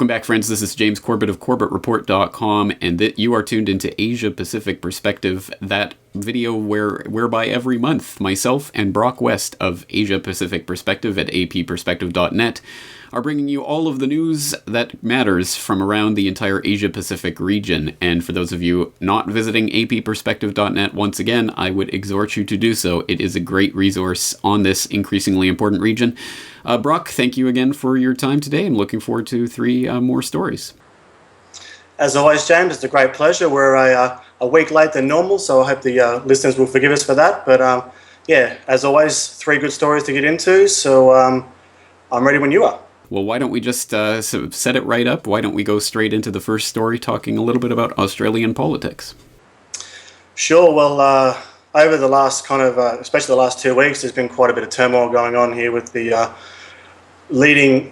Welcome back, friends. This is James Corbett of CorbettReport.com, and you are tuned into Asia Pacific Perspective, that video whereby every month myself and Broc West of Asia Pacific Perspective at apperspective.net are bringing you all of the news that matters from around the entire Asia Pacific region. And for those of you not visiting apperspective.net, once again, I would exhort you to do so. It is a great resource on this increasingly important region. Broc, thank you again for your time today. I'm looking forward to three more stories. As always, James, it's a great pleasure. We're a week late than normal, so I hope the listeners will forgive us for that. But yeah, as always, three good stories to get into, so I'm ready when you are. Well, why don't we just set it right up? Why don't we go straight into the first story, talking a little bit about Australian politics? Sure. Well, over the last especially the last 2 weeks, there's been quite a bit of turmoil going on here with the leading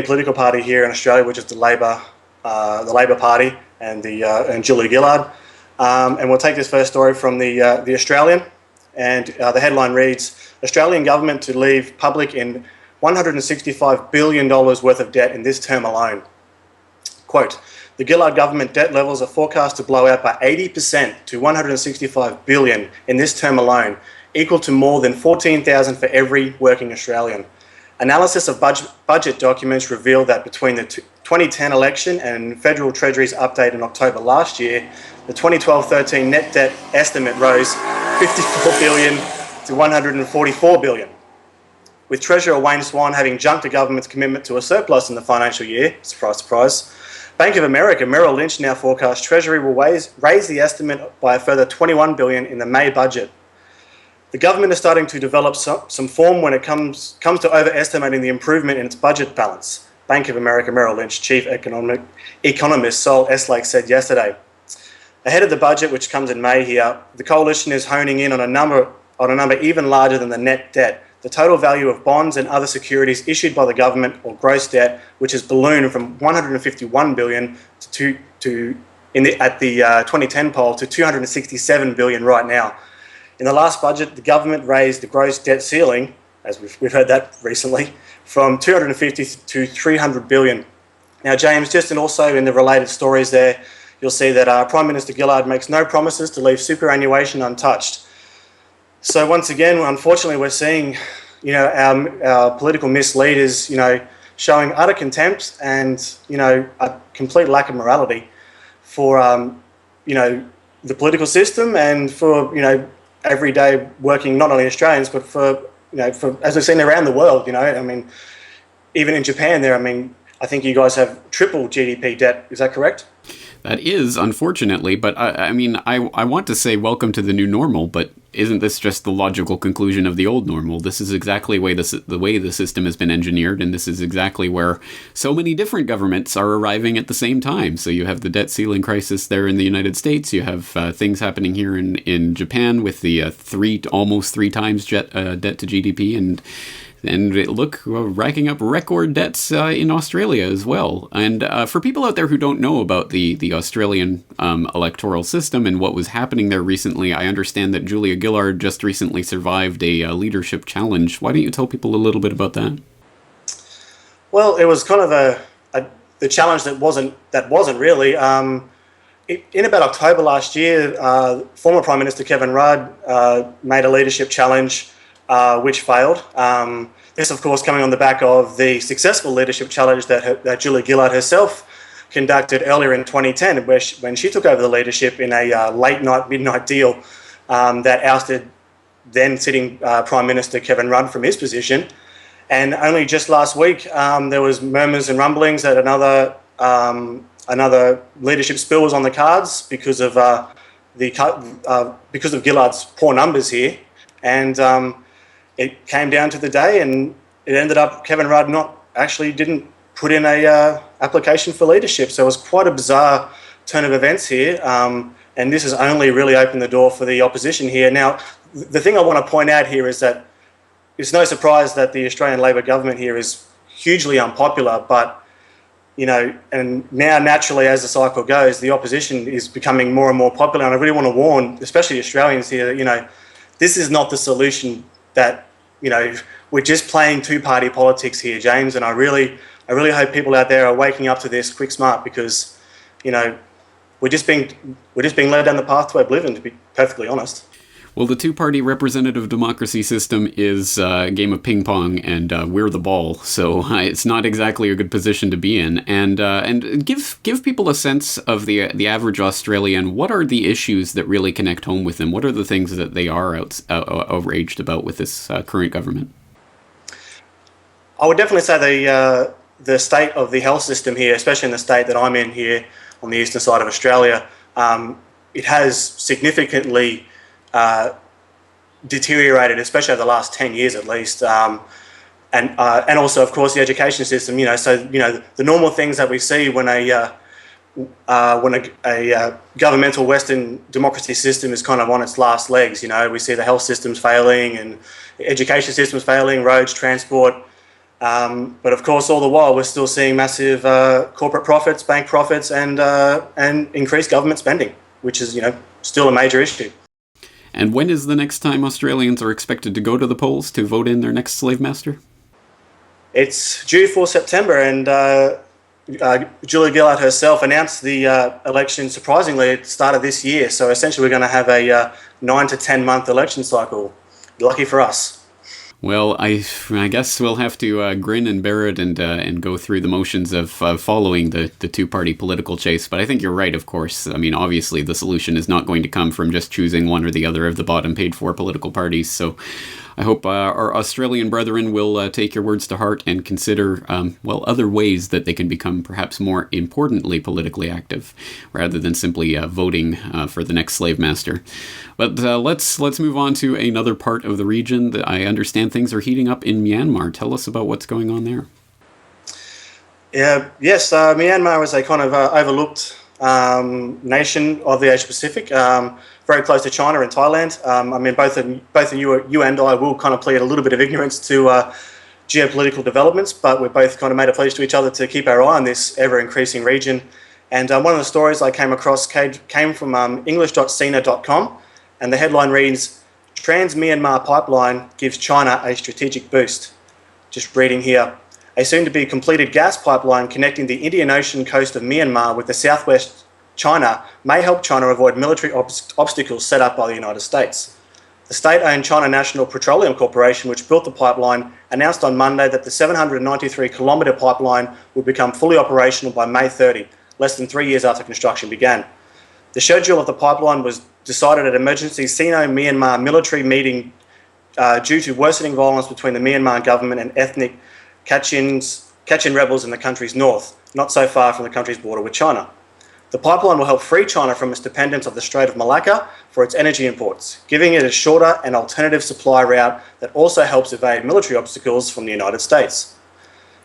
political party here in Australia, which is the Labor Party and Julia Gillard. And we'll take this first story from the Australian, and the headline reads: Australian government to leave public in $165 billion worth of debt in this term alone. Quote, the Gillard government debt levels are forecast to blow out by 80% to $165 billion in this term alone, equal to more than 14,000 for every working Australian. Analysis of budget documents revealed that between the 2010 election and Federal Treasury's update in October last year, the 2012-13 net debt estimate rose $54 billion to $144 billion. With Treasurer Wayne Swan having junked the government's commitment to a surplus in the financial year, surprise, surprise, Bank of America Merrill Lynch now forecasts Treasury will raise the estimate by a further $21 billion in the May budget. The government is starting to develop some form when it comes to overestimating the improvement in its budget balance, Bank of America Merrill Lynch chief economist Sol Eslake said yesterday. Ahead of the budget, which comes in May here, the coalition is honing in on a number even larger than the net debt, the total value of bonds and other securities issued by the government, or gross debt, which has ballooned from $151 billion at the 2010 poll to $267 billion right now. In the last budget, the government raised the gross debt ceiling, as we've heard that recently, from $250 to $300 billion. Now, James, just and also in the related stories there, you'll see that Prime Minister Gillard makes no promises to leave superannuation untouched. So once again, unfortunately, we're seeing, our political misleaders, showing utter contempt and, a complete lack of morality for, the political system and for, everyday working, not only Australians, but for as we've seen around the world, even in Japan there, I think you guys have triple GDP debt. Is that correct? That is, unfortunately, but I want to say welcome to the new normal, but isn't this just the logical conclusion of the old normal? This is exactly the way the system has been engineered, and this is exactly where so many different governments are arriving at the same time. So you have the debt ceiling crisis there in the United States, you have things happening here in Japan with the almost three times debt to GDP, and racking up record debts in Australia as well. And for people out there who don't know about the Australian electoral system and what was happening there recently, I understand that Julia Gillard just recently survived a leadership challenge. Why don't you tell people a little bit about that? Well, it was kind of the challenge that wasn't really. In about October last year, former Prime Minister Kevin Rudd made a leadership challenge which failed. This, of course, coming on the back of the successful leadership challenge that Julia Gillard herself conducted earlier in 2010, when she took over the leadership in a midnight deal that ousted then sitting Prime Minister Kevin Rudd from his position. And only just last week, there was murmurs and rumblings that another leadership spill was on the cards because of Gillard's poor numbers here, and it came down to the day, and it ended up Kevin Rudd didn't put in a application for leadership. So it was quite a bizarre turn of events here, and this has only really opened the door for the opposition here. Now, the thing I want to point out here is that it's no surprise that the Australian Labor government here is hugely unpopular, but and now naturally as the cycle goes, the opposition is becoming more and more popular. And I really want to warn, especially Australians here, that this is not the solution that we're just playing two-party politics here, James, and I really hope people out there are waking up to this quick smart, because, we're just being led down the path to oblivion, to be perfectly honest. Well, the two-party representative democracy system is a game of ping pong, and we're the ball, so it's not exactly a good position to be in. And give people a sense of the average Australian. What are the issues that really connect home with them? What are the things that they are outraged about with this current government? I would definitely say the state of the health system here, especially in the state that I'm in here on the eastern side of Australia, it has significantly deteriorated, especially over the last 10 years at least, and also, of course, the education system. So the normal things that we see when a governmental Western democracy system is kind of on its last legs. We see the health systems failing and education systems failing, roads, transport. But of course, all the while, we're still seeing massive corporate profits, bank profits, and increased government spending, which is still a major issue. And when is the next time Australians are expected to go to the polls to vote in their next slave master? It's due for September, and Gillard herself announced the election, surprisingly, at the start of this year. So essentially we're going to have a 9 to 10 month election cycle. Lucky for us. Well, I guess we'll have to grin and bear it and go through the motions of following the two-party political chase. But I think you're right, of course. I mean, obviously, the solution is not going to come from just choosing one or the other of the bottom paid-for political parties. So I hope our Australian brethren will take your words to heart and consider, other ways that they can become perhaps more importantly politically active, rather than simply voting for the next slave master. But let's move on to another part of the region that I understand things are heating up in Myanmar. Tell us about what's going on there. Yes, Myanmar is a kind of overlooked nation of the Asia Pacific, very close to China and Thailand. Both you and I will kind of plead a little bit of ignorance to geopolitical developments, but we've both kind of made a pledge to each other to keep our eye on this ever-increasing region. And one of the stories I came across came from English.Sina.com, and the headline reads, "Trans-Myanmar pipeline gives China a strategic boost." Just reading here. A soon-to-be completed gas pipeline connecting the Indian Ocean coast of Myanmar with the southwest China may help China avoid military obstacles set up by the United States. The state-owned China National Petroleum Corporation, which built the pipeline, announced on Monday that the 793-kilometre pipeline would become fully operational by May 30, less than 3 years after construction began. The schedule of the pipeline was decided at emergency Sino-Myanmar military meeting due to worsening violence between the Myanmar government and ethnic Kachin rebels in the country's north, not so far from the country's border with China. The pipeline will help free China from its dependence of the Strait of Malacca for its energy imports, giving it a shorter and alternative supply route that also helps evade military obstacles from the United States.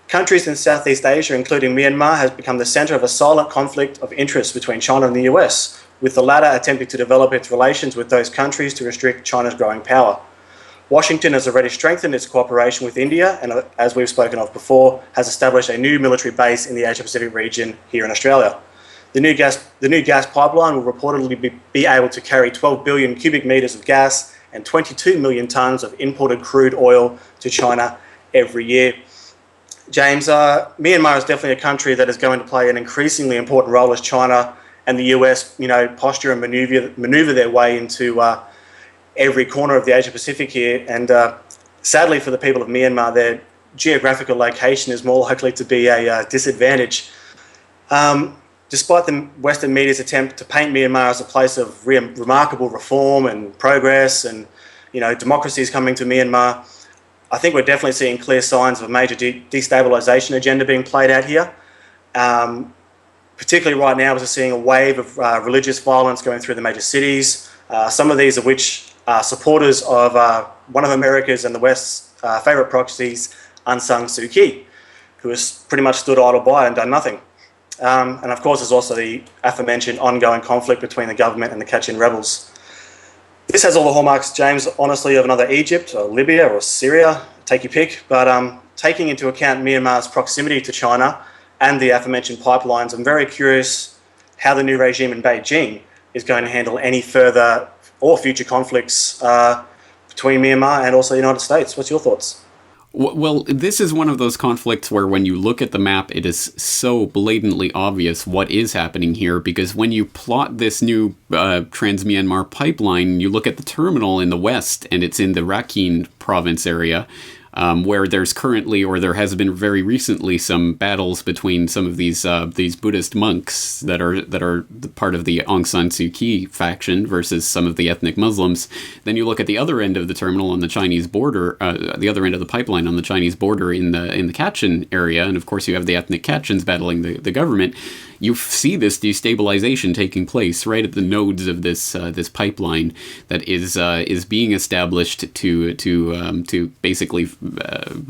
Countries in Southeast Asia, including Myanmar, has become the centre of a silent conflict of interest between China and the US, with the latter attempting to develop its relations with those countries to restrict China's growing power. Washington has already strengthened its cooperation with India and, as we've spoken of before, has established a new military base in the Asia-Pacific region here in Australia. The new gas pipeline will reportedly be able to carry 12 billion cubic metres of gas and 22 million tonnes of imported crude oil to China every year. James, Myanmar is definitely a country that is going to play an increasingly important role as China and the US, posture and manoeuvre their way into every corner of the Asia Pacific here. And sadly for the people of Myanmar, their geographical location is more likely to be a disadvantage. Despite the Western media's attempt to paint Myanmar as a place of remarkable reform and progress and, democracy is coming to Myanmar, I think we're definitely seeing clear signs of a major destabilisation agenda being played out here. Particularly right now, we're seeing a wave of religious violence going through the major cities, some of these of which are supporters of one of America's and the West's favourite proxies, Aung San Suu Kyi, who has pretty much stood idle by and done nothing. And of course, there's also the aforementioned ongoing conflict between the government and the Kachin rebels. This has all the hallmarks, James, honestly, of another Egypt or Libya or Syria, take your pick. But taking into account Myanmar's proximity to China and the aforementioned pipelines, I'm very curious how the new regime in Beijing is going to handle any further or future conflicts between Myanmar and also the United States. What's your thoughts? Well, this is one of those conflicts where when you look at the map, it is so blatantly obvious what is happening here, because when you plot this new Trans-Myanmar pipeline, you look at the terminal in the west, and it's in the Rakhine province area, where there's currently, or there has been very recently, some battles between some of these Buddhist monks that are part of the Aung San Suu Kyi faction versus some of the ethnic Muslims. Then you look at the other end of the terminal on the Chinese border, the other end of the pipeline on the Chinese border in the Kachin area, and of course you have the ethnic Kachins battling the government. You see this destabilization taking place right at the nodes of this pipeline that is being established to basically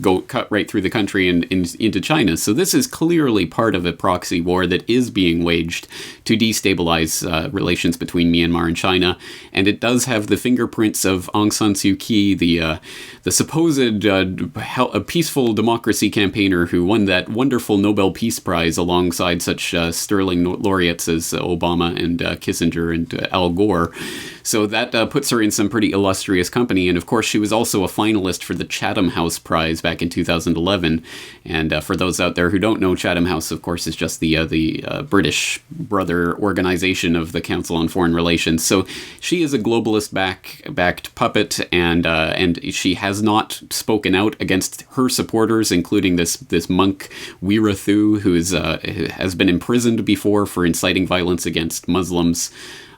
go cut right through the country and into China. So this is clearly part of a proxy war that is being waged to destabilize relations between Myanmar and China, and it does have the fingerprints of Aung San Suu Kyi, the supposed a peaceful democracy campaigner who won that wonderful Nobel Peace Prize alongside such sterling laureates as Obama and Kissinger and Al Gore. So that puts her in some pretty illustrious company. And of course, she was also a finalist for the Chatham House Prize back in 2011. And for those out there who don't know, Chatham House, of course, is just the British brother organization of the Council on Foreign Relations. So she is a globalist backed puppet, and she has not spoken out against her supporters, including this monk Wirathu, who has been imprisoned before for inciting violence against Muslims.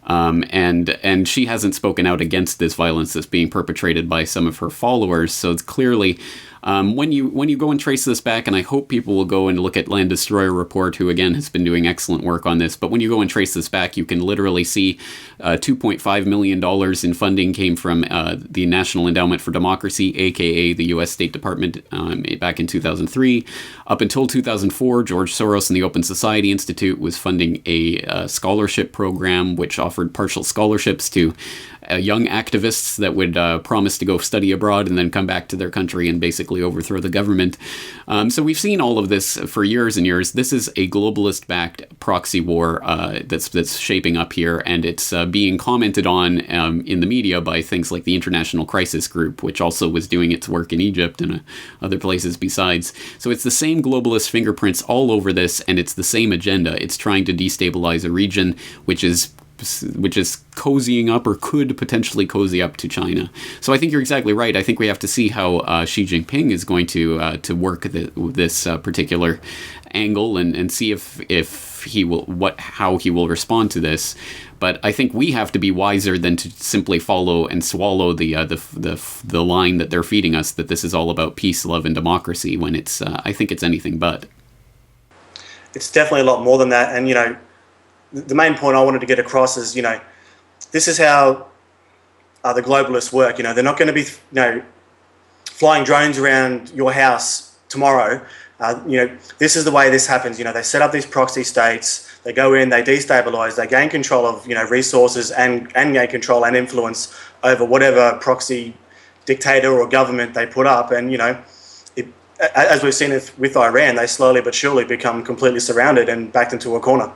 And she hasn't spoken out against this violence that's being perpetrated by some of her followers. So it's clearly, when you go and trace this back, and I hope people will go and look at Land Destroyer Report, who again has been doing excellent work on this, but when you go and trace this back, you can literally see $2.5 million in funding came from the National Endowment for Democracy, aka the U.S. State Department, back in 2003. Up until 2004, George Soros and the Open Society Institute was funding a scholarship program which offered partial scholarships to young activists that would promise to go study abroad and then come back to their country and basically overthrow the government. So we've seen all of this for years and years. This is a globalist-backed proxy war that's shaping up here, and it's being commented on in the media by things like the International Crisis Group, which also was doing its work in Egypt and other places besides. So it's the same globalist fingerprints all over this, and it's the same agenda. It's trying to destabilize a region which is cozying up, or could potentially cozy up, to China. So I think you're exactly right. I think we have to see how Xi Jinping is going to work this particular angle and see if he will how he will respond to this. But I think we have to be wiser than to simply follow and swallow the line that they're feeding us, that this is all about peace, love, and democracy, when it's I think it's anything but. It's definitely a lot more than that, and the main point I wanted to get across is, this is how the globalists work. They're not going to be, flying drones around your house tomorrow. This is the way this happens. They set up these proxy states. They go in, they destabilize, they gain control of, resources and gain control and influence over whatever proxy dictator or government they put up. And, as we've seen with Iran, they slowly but surely become completely surrounded and backed into a corner.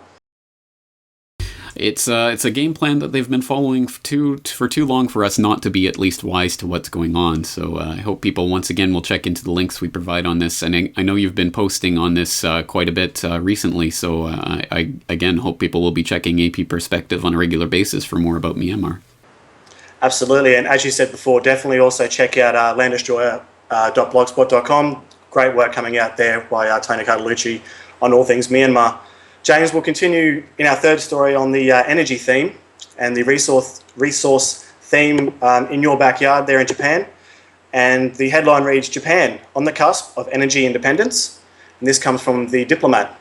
It's a game plan that they've been following for too long for us not to be at least wise to what's going on. So I hope people once again will check into the links we provide on this. And I know you've been posting on this quite a bit recently. So I again hope people will be checking AP Perspective on a regular basis for more about Myanmar. Absolutely. And as you said before, definitely also check out landdestroyer.blogspot.com. Great work coming out there by Tony Cartalucci on all things Myanmar. James, will continue in our third story on the energy theme and the resource theme in your backyard there in Japan. And the headline reads, Japan on the cusp of energy independence. And this comes from The Diplomat.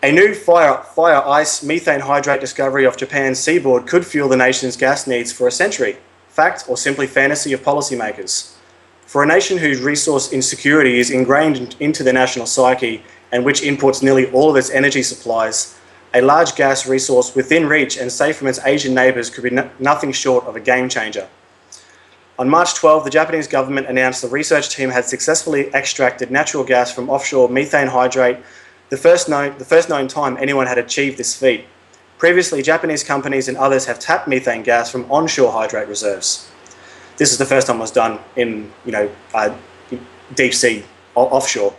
A new fire ice methane hydrate discovery off Japan's seaboard could fuel the nation's gas needs for a century. Fact or simply fantasy of policymakers? For a nation whose resource insecurity is ingrained into the national psyche and which imports nearly all of its energy supplies, a large gas resource within reach and safe from its Asian neighbours could be nothing short of a game changer. On March 12, the Japanese government announced the research team had successfully extracted natural gas from offshore methane hydrate, the first known time anyone had achieved this feat. Previously, Japanese companies and others have tapped methane gas from onshore hydrate reserves. this is the first time it was done in, deep sea, offshore.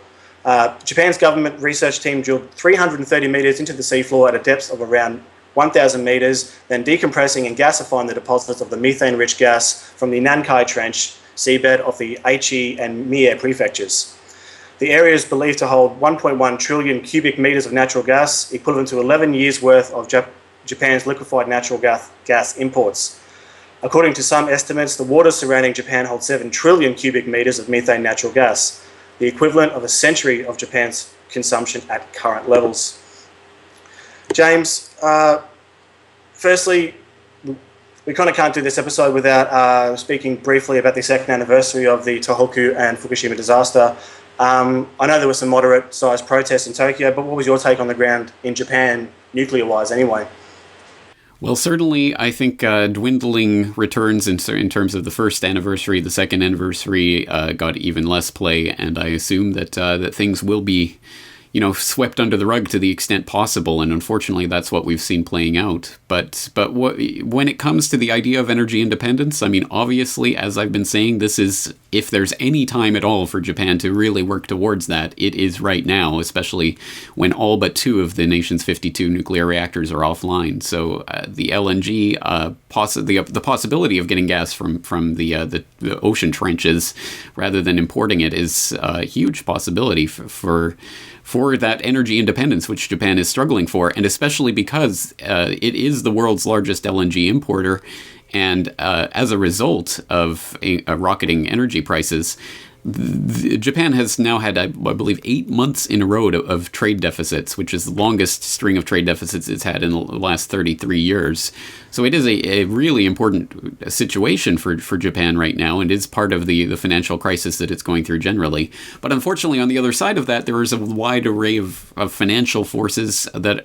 Japan's government research team drilled 330 meters into the seafloor at a depth of around 1,000 meters, then decompressing and gasifying the deposits of the methane-rich gas from the Nankai Trench seabed of the Aichi and Mie prefectures. The area is believed to hold 1.1 trillion cubic meters of natural gas, equivalent to 11 years' worth of Japan's liquefied natural gas imports. According to some estimates, the waters surrounding Japan hold 7 trillion cubic meters of methane natural gas, the equivalent of a century of Japan's consumption at current levels. James, firstly, we kind of can't do this episode without speaking briefly about the second anniversary of the Tohoku and Fukushima disaster. I know there were some moderate-sized protests in Tokyo, but what was your take on the ground in Japan, nuclear-wise anyway? Well, certainly, I think dwindling returns in terms of the first anniversary, the second anniversary got even less play, and I assume that that things will be, swept under the rug to the extent possible, and unfortunately, that's what we've seen playing out. But when it comes to the idea of energy independence, I mean, obviously, as I've been saying, this is, if there's any time at all for Japan to really work towards that, it is right now, especially when all but 2 of the nation's 52 nuclear reactors are offline. So the LNG, the possibility of getting gas from the ocean trenches rather than importing it is a huge possibility for that energy independence, which Japan is struggling for, and especially because it is the world's largest LNG importer, and as a result of rocketing energy prices, Japan has now had, I believe, 8 months in a row of trade deficits, which is the longest string of trade deficits it's had in the last 33 years. So it is a really important situation for Japan right now, and is part of the financial crisis that it's going through generally. But unfortunately, on the other side of that, there is a wide array of financial forces that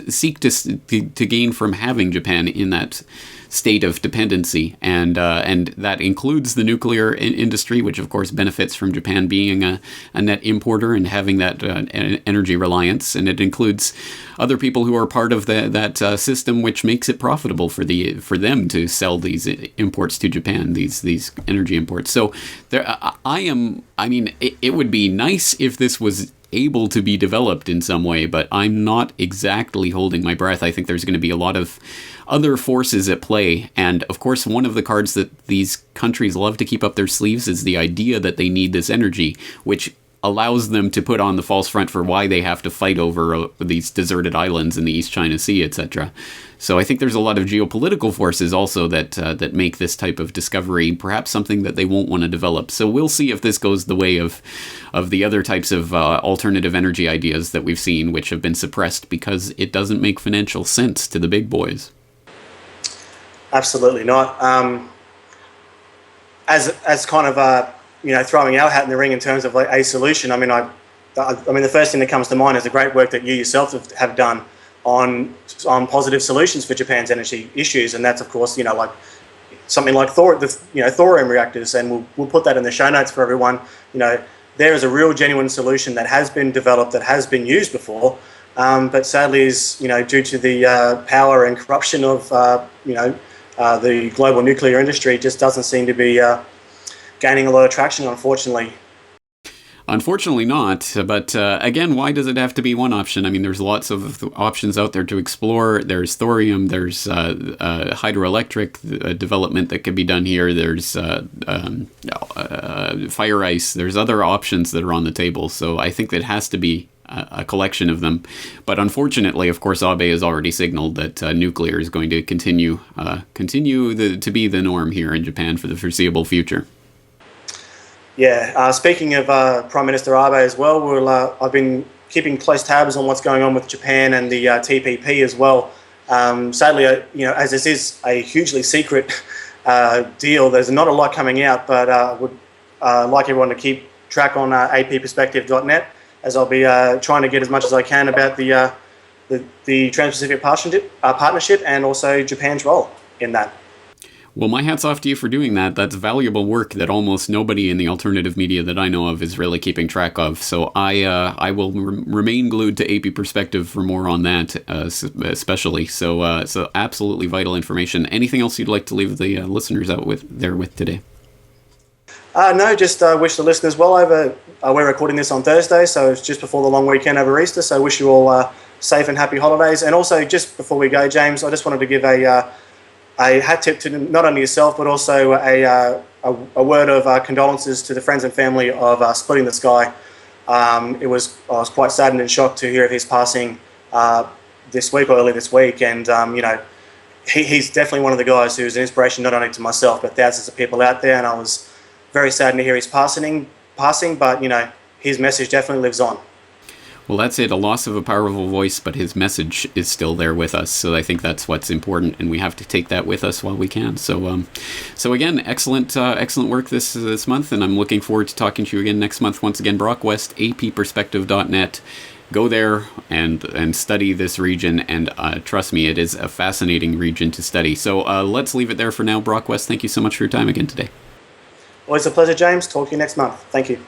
seek to gain from having Japan in that state of dependency, and that includes the nuclear industry, which of course benefits from Japan being a net importer and having that energy reliance, and it includes other people who are part of that system, which makes it profitable for them to sell these imports to Japan, these energy imports. So it would be nice if this was able to be developed in some way, but I'm not exactly holding my breath. I think there's going to be a lot of other forces at play, and of course one of the cards that these countries love to keep up their sleeves is the idea that they need this energy, which allows them to put on the false front for why they have to fight over these deserted islands in the East China Sea, etc. So I think there's a lot of geopolitical forces also that make this type of discovery perhaps something that they won't want to develop. So we'll see if this goes the way of the other types of alternative energy ideas that we've seen, which have been suppressed because it doesn't make financial sense to the big boys. Absolutely not. As kind of throwing our hat in the ring in terms of a solution. I mean, the first thing that comes to mind is the great work that you yourself have done on positive solutions for Japan's energy issues, and that's of course like something like thorium reactors, and we'll put that in the show notes for everyone. There is a real genuine solution that has been developed, that has been used before, but sadly is due to the power and corruption of the global nuclear industry, just doesn't seem to be gaining a lot of traction, unfortunately. Unfortunately not, but again, why does it have to be one option? I mean, there's lots of options out there to explore. There's thorium, there's hydroelectric development that could be done here, there's fire ice, there's other options that are on the table, so I think that has to be a collection of them. But unfortunately, of course, Abe has already signaled that nuclear is going to continue to be the norm here in Japan for the foreseeable future. Yeah, speaking of Prime Minister Abe as well, I've been keeping close tabs on what's going on with Japan and the TPP as well. Sadly, as this is a hugely secret deal, there's not a lot coming out, but I would like everyone to keep track on apperspective.net, as I'll be trying to get as much as I can about the Trans-Pacific Partnership and also Japan's role in that. Well, my hat's off to you for doing that. That's valuable work that almost nobody in the alternative media that I know of is really keeping track of. So I will remain glued to AP Perspective for more on that, especially. So absolutely vital information. Anything else you'd like to leave the listeners out with today? No, just wish the listeners well over. We're recording this on Thursday, so it's just before the long weekend over Easter. So wish you all safe and happy holidays. And also, just before we go, James, I just wanted to give a hat tip to not only yourself, but also a word of condolences to the friends and family of Splitting the Sky. I was quite saddened and shocked to hear of his passing this week or early this week. And, he's definitely one of the guys who's an inspiration not only to myself, but thousands of people out there. And I was very saddened to hear his passing, but, his message definitely lives on. Well, that's it. A loss of a powerful voice, but his message is still there with us. So I think that's what's important, and we have to take that with us while we can. So, again, excellent work this month, and I'm looking forward to talking to you again next month. Once again, Broc West, apperspective.net. Go there and study this region, and trust me, it is a fascinating region to study. So let's leave it there for now. Broc West, thank you so much for your time again today. Always a pleasure, James. Talk to you next month. Thank you.